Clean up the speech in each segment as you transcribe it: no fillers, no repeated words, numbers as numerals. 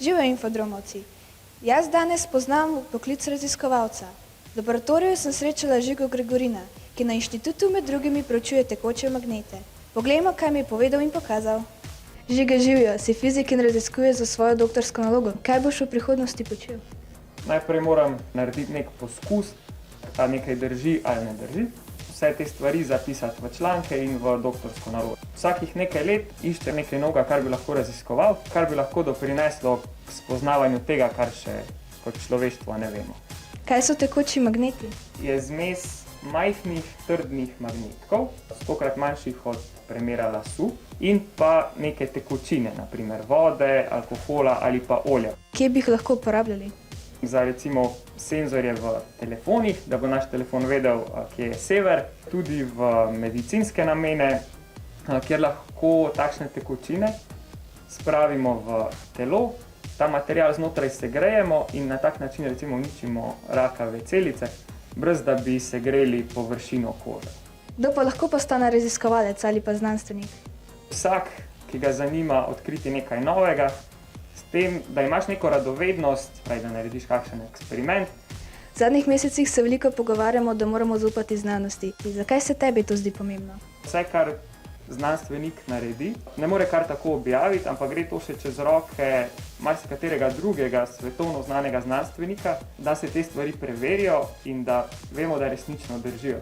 Živijo infodromovci. Jaz danes poznam poklic raziskovalca. V laboratoriju sem srečala Žigo Gregorina, ki na inštitutu med drugimi preučuje tekoče magnete. Poglejmo, kaj mi je povedal in pokazal. Žiga, živijo, si fizik in raziskuje za svojo doktorsko nalogo. Kaj boš v prihodnosti počel? Najprej moram narediti nek poskus, ali nekaj drži ali ne drži. Vse te stvari zapisati v članke in v doktorsko nalogo. Vsakih nekaj let išče nekaj novega, kar bi lahko raziskoval, kar bi lahko doprineslo k spoznavanju tega, kar še kot človeštvo ne vemo. Kaj so tekoči magneti? Je zmes majhnih, trdnih magnetkov, 100-krat manjših od premera lasu, in pa neke tekočine, naprimer vode, alkohola ali pa olja. Kje bi jih lahko uporabljali? Za recimo senzorje v telefonih, da bo naš telefon vedel, kje je sever, tudi v medicinske namene, kjer lahko takšne tekočine spravimo v telo, ta material znotraj segrejemo in na tak način recimo uničimo rakave celice, brez da bi segreli površino kože. Kdo pa lahko postane raziskovalec ali pa znanstvenik? Vsak, ki ga zanima odkriti nekaj novega, s tem, da imaš neko radovednost, pravi, da narediš kakšen eksperiment. V zadnjih mesecih se veliko pogovarjamo, da moramo zaupati znanosti. Zakaj se tebi to zdi pomembno? Vse, kar znanstvenik naredi, ne more kar tako objaviti, ampak gre to še čez roke marsikaterega drugega svetovno znanega znanstvenika, da se te stvari preverijo in da vemo, da resnično držijo.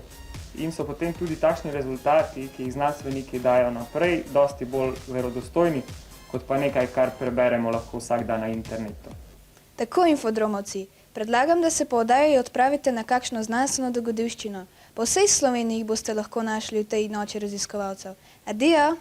In so potem tudi takšni rezultati, ki jih znanstveniki dajo naprej, dosti bolj verodostojni, kot pa nekaj, kar preberemo lahko vsak dan na internetu. Tako, infodromovci, predlagam, da se po oddaji odpravite na kakšno znanstveno dogodivščino. Po vsej Sloveniji jih boste lahko našli v tej noči raziskovalcev. Adijo!